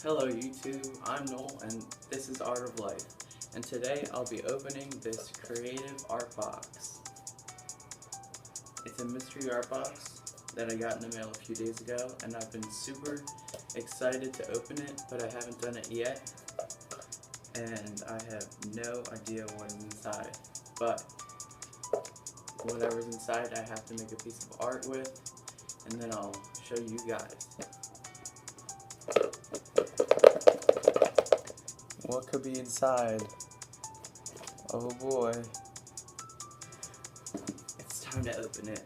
Hello YouTube, I'm Noel and this is Art of Life, and today I'll be opening this creative art box. It's a mystery art box that I got in the mail a few days ago, and I've been super excited to open it, but I haven't done it yet, and I have no idea what is inside. But whatever's inside I have to make a piece of art with, and then I'll show you guys. What could be inside? Oh boy. It's time to open it.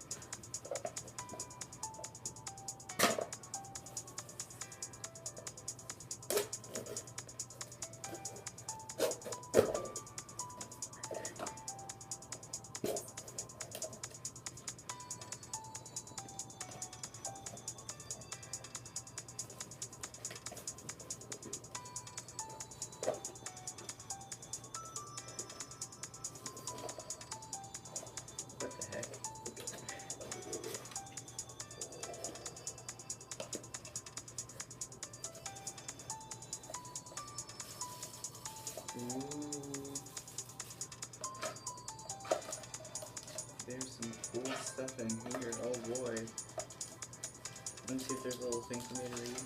What the heck? Ooh. There's some cool stuff in here. Oh boy. Let me see if there's a little thing for me to read.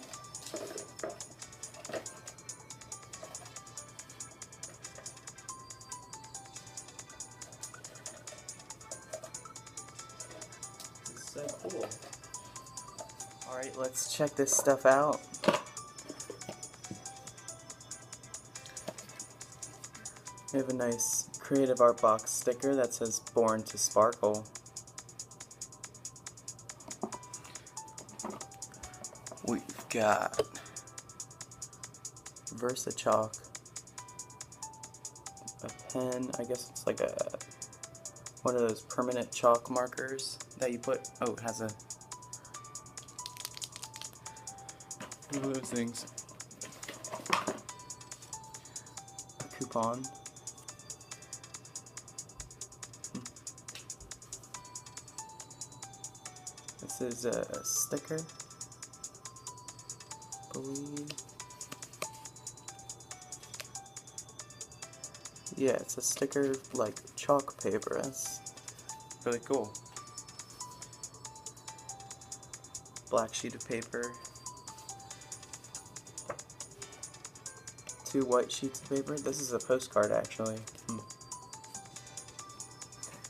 This is so cool. Alright, let's check this stuff out. We have a nice creative art box sticker that says "Born to Sparkle." We've got VersaChalk, a pen, I guess it's like one of those permanent chalk markers that you put, oh, it has one of those things, a coupon. This is a sticker, I believe. Yeah, it's a sticker like chalk paper. That's really cool. Black sheet of paper. 2 white sheets of paper. This is a postcard actually.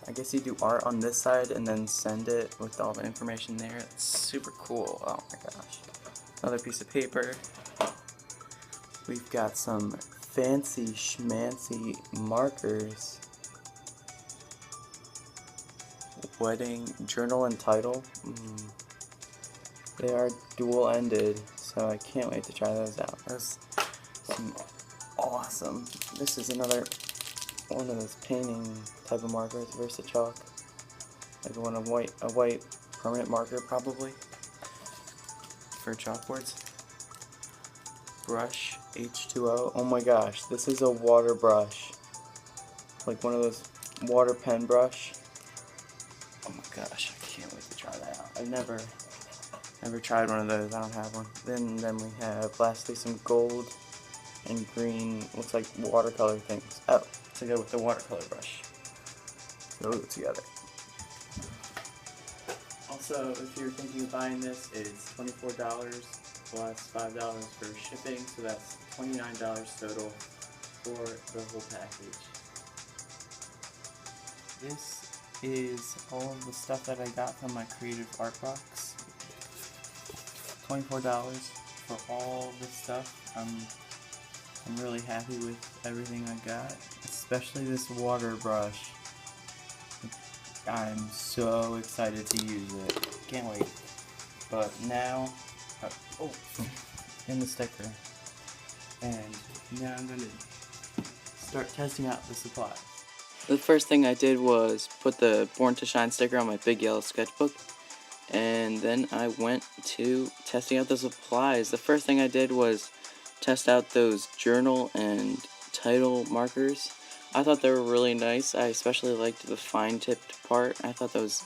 I guess you do art on this side and then send it with all the information there. It's super cool. Oh my gosh. Another piece of paper. We've got some fancy schmancy markers. Wedding journal and title. They are dual-ended, so I can't wait to try those out. Those seem awesome. This is another one of those painting type of markers, VersaChalk. Like a white permanent marker probably for chalkboards. Brush, H2O. Oh my gosh, this is a water brush. Like one of those water pen brush. Oh my gosh, I can't wait to try that out. I've never tried one of those. I don't have one. Then we have lastly some gold and green, looks like watercolor things. Oh, to go with the watercolor brush. Go together. Also, if you're thinking of buying this, it's $24 plus $5 for shipping, so that's $29 total for the whole package. This is all of the stuff that I got from my creative art box. $24 for all this stuff. I'm really happy with everything I got, especially this water brush. I'm so excited to use it. Can't wait. But now, in the sticker. And now I'm going to start testing out the supplies. The first thing I did was put the Born to Shine sticker on my big yellow sketchbook. And then I went to testing out the supplies. The first thing I did was test out those journal and title markers. I thought they were really nice. I especially liked the fine-tipped part. I thought that was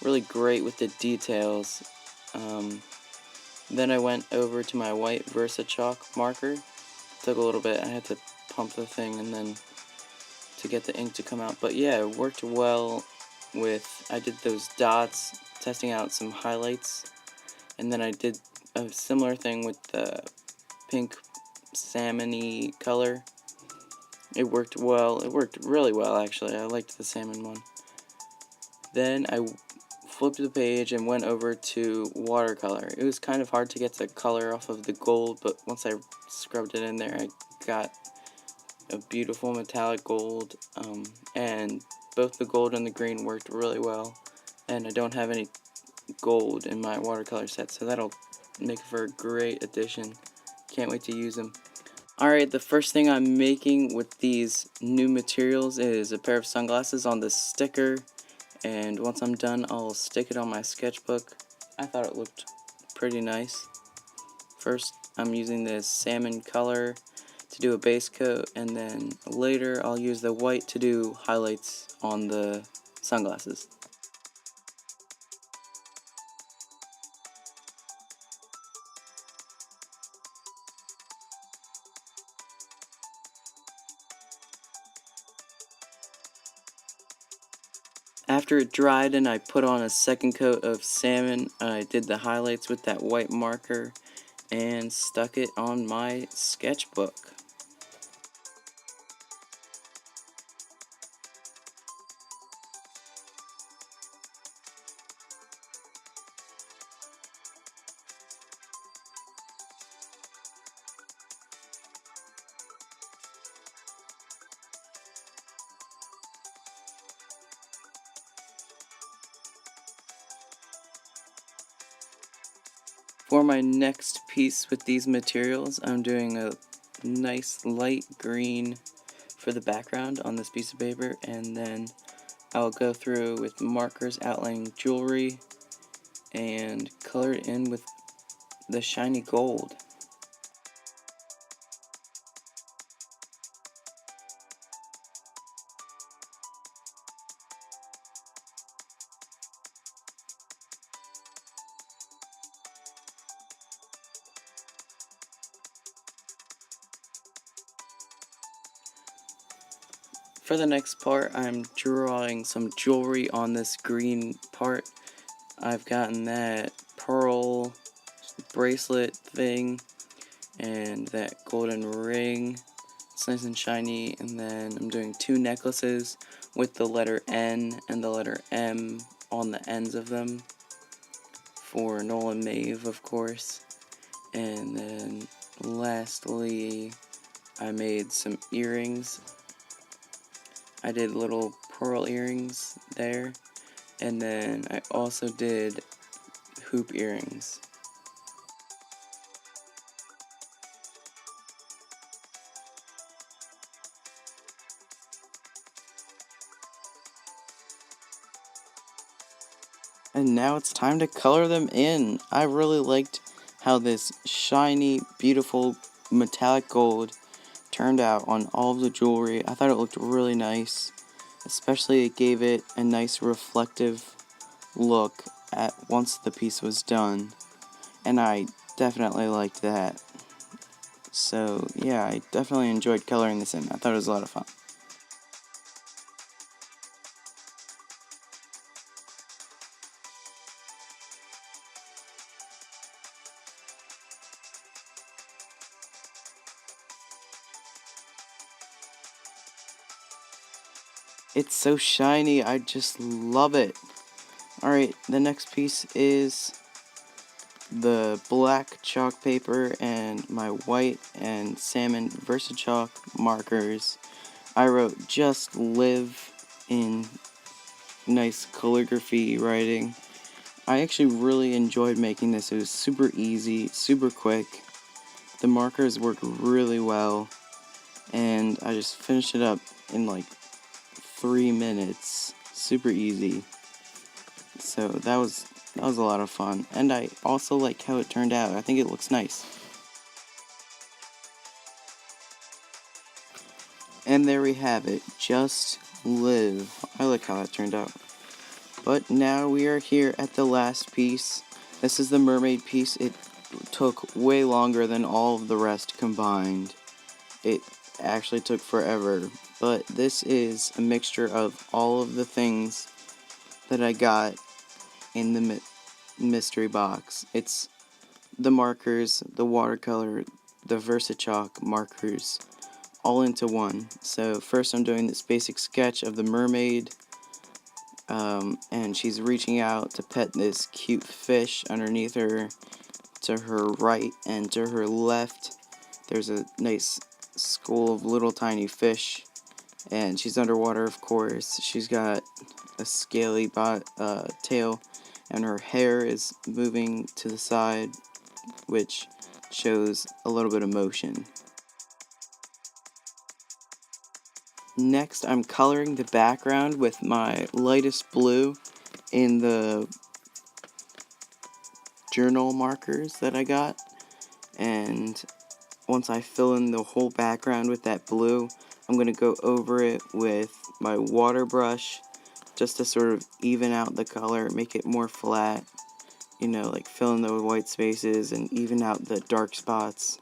really great with the details. Then I went over to my white VersaChalk marker. Took a little bit, I had to pump the thing and then to get the ink to come out. But yeah, it worked well with, I did those dots, testing out some highlights, and then I did a similar thing with the pink salmon-y color. It worked well, it worked really well actually, I liked the salmon one. Then I flipped the page and went over to watercolor. It was kind of hard to get the color off of the gold, but once I scrubbed it in there, I got a beautiful metallic gold, and both the gold and the green worked really well, and I don't have any gold in my watercolor set, so that'll make for a great addition. Can't wait to use them. Alright, the first thing I'm making with these new materials is a pair of sunglasses on this sticker, and once I'm done I'll stick it on my sketchbook. I thought it looked pretty nice. First I'm using this salmon color to do a base coat, and then later I'll use the white to do highlights on the sunglasses. After it dried and I put on a second coat of salmon, I did the highlights with that white marker and stuck it on my sketchbook. For my next piece with these materials, I'm doing a nice light green for the background on this piece of paper, and then I'll go through with markers outlining jewelry and color it in with the shiny gold. For the next part, I'm drawing some jewelry on this green part. I've gotten that pearl bracelet thing and that golden ring. It's nice and shiny, and then I'm doing two necklaces with the letter N and the letter M on the ends of them for Noel and Maeve, of course. And then lastly, I made some earrings. I did little pearl earrings there, and then I also did hoop earrings. And now it's time to color them in. I really liked how this shiny, beautiful metallic gold turned out on all of the jewelry. I thought it looked really nice. Especially it gave it a nice reflective look at once the piece was done. And I definitely liked that. So yeah, I definitely enjoyed coloring this in. I thought it was a lot of fun. It's so shiny, I just love it. Alright, the next piece is the black chalk paper and my white and salmon VersaChalk markers. I wrote "Just Live" in nice calligraphy writing. I actually really enjoyed making this. It was super easy, super quick. The markers worked really well, and I just finished it up in like 3 minutes. Super easy. So that was a lot of fun, and I also like how it turned out. I think it looks nice. And there we have it. Just live. I like how that turned out. But now we are here at the last piece. This is the mermaid piece. It took way longer than all of the rest combined. It actually took forever, but this is a mixture of all of the things that I got in the mystery box. It's the markers, the watercolor, the VersaChalk markers, all into one. So first I'm doing this basic sketch of the mermaid, and she's reaching out to pet this cute fish underneath her. To her right and to her left, there's a nice school of little tiny fish, and she's underwater, of course. She's got a scaly tail, and her hair is moving to the side, which shows a little bit of motion. Next, I'm coloring the background with my lightest blue in the journal markers that I got, and once I fill in the whole background with that blue, I'm going to go over it with my water brush just to sort of even out the color, make it more flat, like fill in the white spaces and even out the dark spots.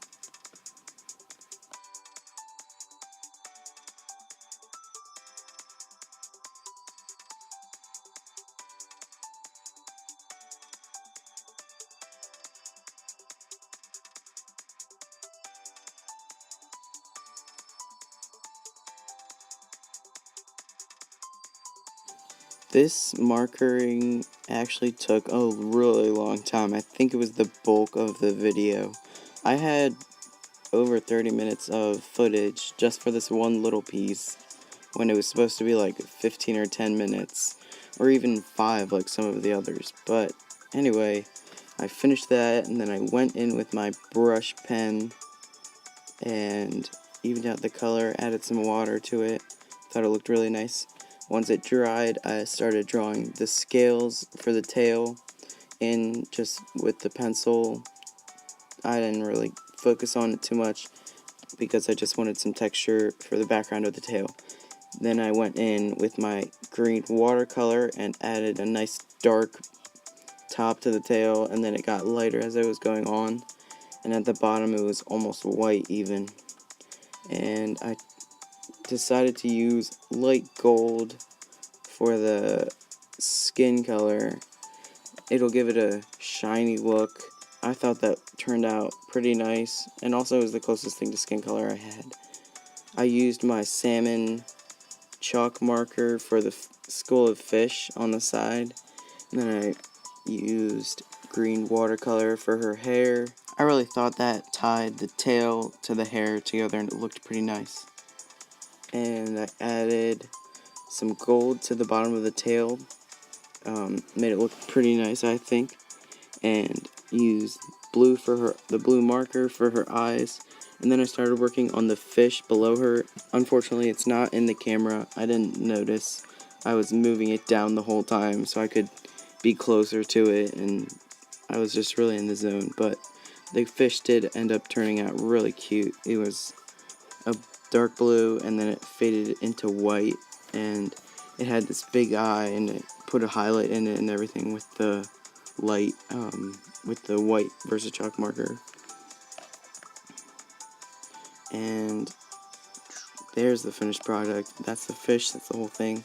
This markering actually took a really long time. I think it was the bulk of the video. I had over 30 minutes of footage just for this one little piece, when it was supposed to be like 15 or 10 minutes, or even 5 like some of the others. But anyway, I finished that, and then I went in with my brush pen and evened out the color, added some water to it. Thought it looked really nice. Once it dried, I started drawing the scales for the tail in just with the pencil. I didn't really focus on it too much because I just wanted some texture for the background of the tail. Then I went in with my green watercolor and added a nice dark top to the tail, and then it got lighter as it was going on, and at the bottom it was almost white even. And I decided to use light gold for the skin color. It'll give it a shiny look. I thought that turned out pretty nice, and also it was the closest thing to skin color I had. I used my salmon chalk marker for the school of fish on the side, and then I used green watercolor for her hair. I really thought that tied the tail to the hair together, and it looked pretty nice. And I added some gold to the bottom of the tail, made it look pretty nice, I think, and used blue for the blue marker for her eyes. And then I started working on the fish below her. Unfortunately, it's not in the camera. I didn't notice. I was moving it down the whole time so I could be closer to it, and I was just really in the zone. But the fish did end up turning out really cute. It was a dark blue, and then it faded into white, and it had this big eye, and it put a highlight in it and everything with the light, with the white VersaChalk marker. And there's the finished product. That's the fish, that's the whole thing.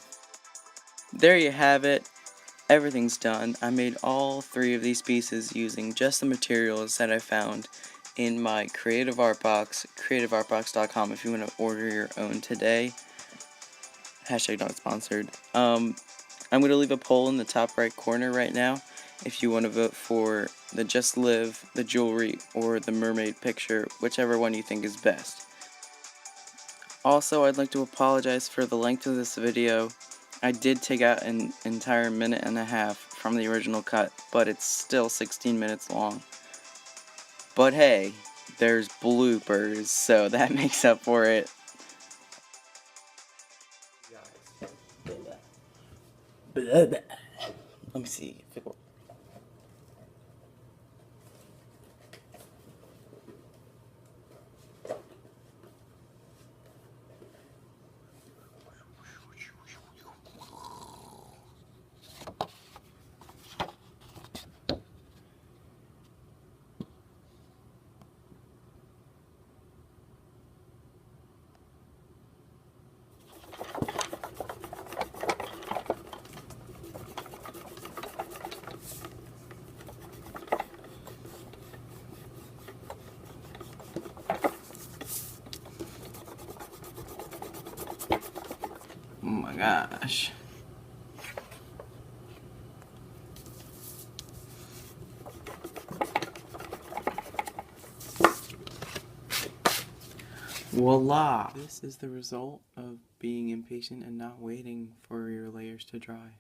There you have it. Everything's done. I made all 3 of these pieces using just the materials that I found in my Creative Art Box, creativeartbox.com if you want to order your own today. Hashtag not sponsored. I'm going to leave a poll in the top right corner right now if you want to vote for the Just Live, the jewelry, or the mermaid picture, whichever one you think is best. Also, I'd like to apologize for the length of this video. I did take out an entire minute and a half from the original cut, but it's still 16 minutes long. But hey, there's bloopers, so that makes up for it. Let me see. gosh. Voila! This is the result of being impatient and not waiting for your layers to dry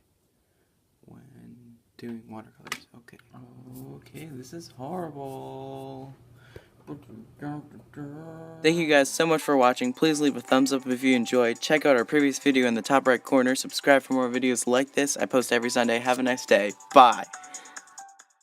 when doing watercolors. Okay. Okay, this is horrible. Thank you guys so much for watching. Please leave a thumbs up if you enjoyed. Check out our previous video in the top right corner. Subscribe for more videos like this. I post every Sunday. Have a nice day. Bye!